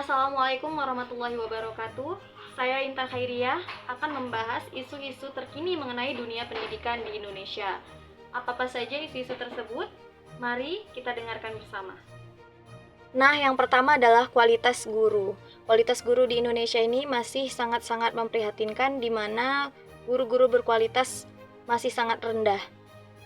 Assalamualaikum warahmatullahi wabarakatuh. Saya Intan Khairiyah akan membahas isu-isu terkini mengenai dunia pendidikan di Indonesia. Apa saja isu-isu tersebut? Mari kita dengarkan bersama. Nah, yang pertama adalah kualitas guru. Kualitas guru di Indonesia ini masih sangat-sangat memprihatinkan, di mana guru-guru berkualitas masih sangat rendah.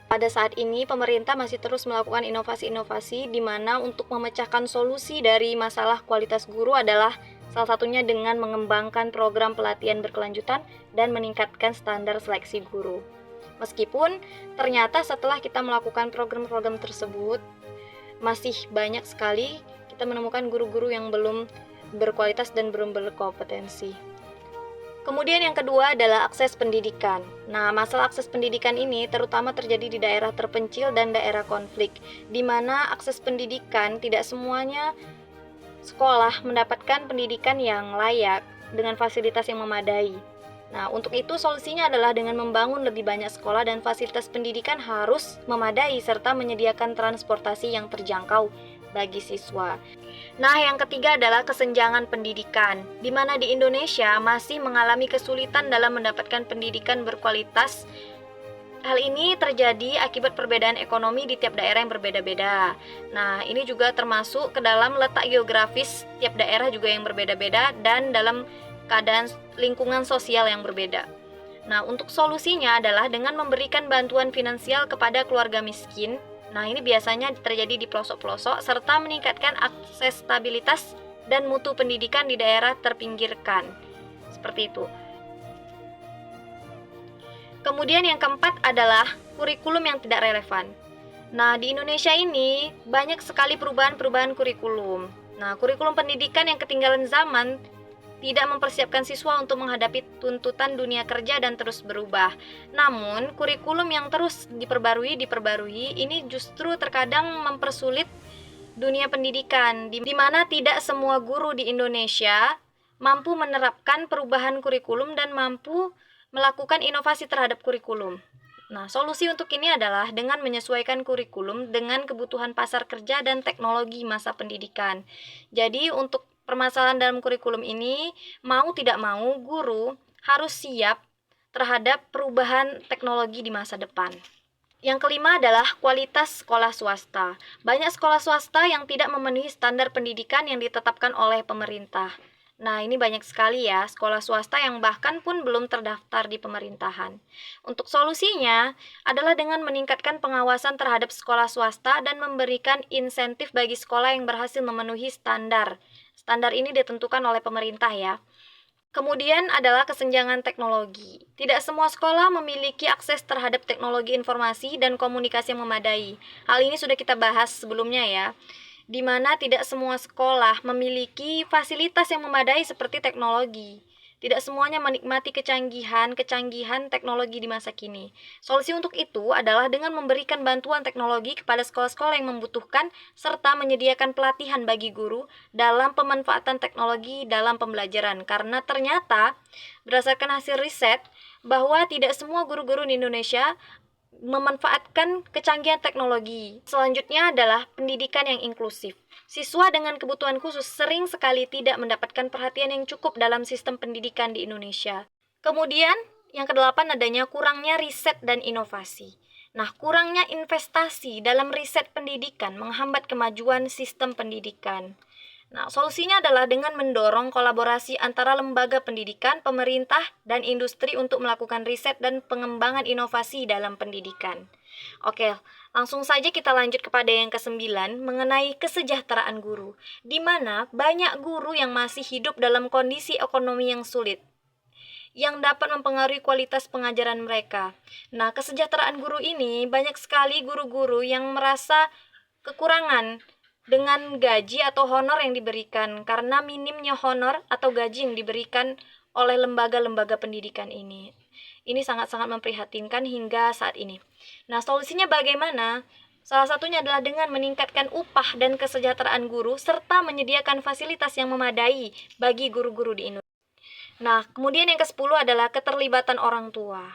Pada saat ini, pemerintah masih terus melakukan inovasi-inovasi di mana untuk memecahkan solusi dari masalah kualitas guru adalah salah satunya dengan mengembangkan program pelatihan berkelanjutan dan meningkatkan standar seleksi guru. Meskipun ternyata setelah kita melakukan program-program tersebut, masih banyak sekali kita menemukan guru-guru yang belum berkualitas dan belum berkompetensi. Kemudian yang kedua adalah akses pendidikan. Nah, masalah akses pendidikan ini terutama terjadi di daerah terpencil dan daerah konflik, di mana akses pendidikan tidak semuanya sekolah mendapatkan pendidikan yang layak dengan fasilitas yang memadai. Nah, untuk itu solusinya adalah dengan membangun lebih banyak sekolah dan fasilitas pendidikan harus memadai serta menyediakan transportasi yang terjangkau bagi siswa. Nah, yang ketiga adalah kesenjangan pendidikan, di mana di Indonesia masih mengalami kesulitan dalam mendapatkan pendidikan berkualitas. Hal ini terjadi akibat perbedaan ekonomi di tiap daerah yang berbeda-beda. Nah, ini juga termasuk ke dalam letak geografis tiap daerah juga yang berbeda-beda dan dalam keadaan lingkungan sosial yang berbeda. Nah, untuk solusinya adalah dengan memberikan bantuan finansial kepada keluarga miskin. Nah, ini biasanya terjadi di pelosok-pelosok serta meningkatkan akses stabilitas dan mutu pendidikan di daerah terpinggirkan. Seperti itu. Kemudian yang keempat adalah kurikulum yang tidak relevan. Nah, di Indonesia ini banyak sekali perubahan-perubahan kurikulum. Nah, kurikulum pendidikan yang ketinggalan zaman tidak mempersiapkan siswa untuk menghadapi tuntutan dunia kerja dan terus berubah. Namun, kurikulum yang terus diperbarui ini justru terkadang mempersulit dunia pendidikan, di mana tidak semua guru di Indonesia mampu menerapkan perubahan kurikulum dan mampu melakukan inovasi terhadap kurikulum. Nah, solusi untuk ini adalah dengan menyesuaikan kurikulum dengan kebutuhan pasar kerja dan teknologi masa pendidikan. Jadi, untuk permasalahan dalam kurikulum ini, mau tidak mau, guru harus siap terhadap perubahan teknologi di masa depan. Yang kelima adalah kualitas sekolah swasta. Banyak sekolah swasta yang tidak memenuhi standar pendidikan yang ditetapkan oleh pemerintah. Nah, ini banyak sekali ya sekolah swasta yang bahkan pun belum terdaftar di pemerintahan. Untuk solusinya adalah dengan meningkatkan pengawasan terhadap sekolah swasta dan memberikan insentif bagi sekolah yang berhasil memenuhi standar. Standar ini ditentukan oleh pemerintah ya. Kemudian adalah kesenjangan teknologi. Tidak semua sekolah memiliki akses terhadap teknologi informasi dan komunikasi yang memadai. Hal ini sudah kita bahas sebelumnya ya, di mana tidak semua sekolah memiliki fasilitas yang memadai seperti teknologi. Tidak semuanya menikmati kecanggihan teknologi di masa kini. Solusi untuk itu adalah dengan memberikan bantuan teknologi kepada sekolah-sekolah yang membutuhkan serta menyediakan pelatihan bagi guru dalam pemanfaatan teknologi dalam pembelajaran. Karena ternyata berdasarkan hasil riset bahwa tidak semua guru-guru di Indonesia memanfaatkan kecanggihan teknologi. Selanjutnya adalah pendidikan yang inklusif. Siswa dengan kebutuhan khusus sering sekali tidak mendapatkan perhatian yang cukup dalam sistem pendidikan di Indonesia. Kemudian, yang kedelapan adanya kurangnya riset dan inovasi. Nah, kurangnya investasi dalam riset pendidikan menghambat kemajuan sistem pendidikan. Nah, solusinya adalah dengan mendorong kolaborasi antara lembaga pendidikan, pemerintah, dan industri untuk melakukan riset dan pengembangan inovasi dalam pendidikan. Oke, langsung saja kita lanjut kepada yang kesembilan mengenai kesejahteraan guru, di mana banyak guru yang masih hidup dalam kondisi ekonomi yang sulit yang dapat mempengaruhi kualitas pengajaran mereka. Nah, kesejahteraan guru ini banyak sekali guru-guru yang merasa kekurangan dengan gaji atau honor yang diberikan karena minimnya honor atau gaji yang diberikan oleh lembaga-lembaga pendidikan ini. Ini sangat-sangat memprihatinkan hingga saat ini. Nah, solusinya bagaimana? Salah satunya adalah dengan meningkatkan upah dan kesejahteraan guru serta menyediakan fasilitas yang memadai bagi guru-guru di Indonesia. Nah, kemudian yang ke-10 adalah keterlibatan orang tua.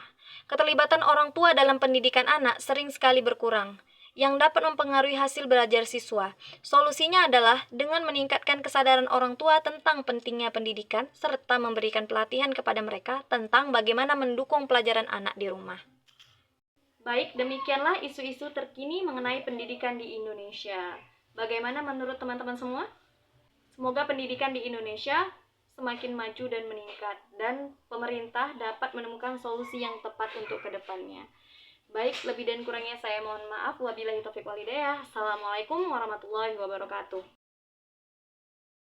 Keterlibatan orang tua dalam pendidikan anak sering sekali berkurang. yang dapat mempengaruhi hasil belajar siswa. Solusinya adalah dengan meningkatkan kesadaran orang tua tentang pentingnya pendidikan serta memberikan pelatihan kepada mereka tentang bagaimana mendukung pelajaran anak di rumah. Baik, demikianlah isu-isu terkini mengenai pendidikan di Indonesia. Bagaimana menurut teman-teman semua? Semoga pendidikan di Indonesia semakin maju dan meningkat, dan pemerintah dapat menemukan solusi yang tepat untuk kedepannya. Baik, lebih dan kurangnya saya mohon maaf. Wabillahi taufiq walhidayah. Assalamualaikum warahmatullahi wabarakatuh.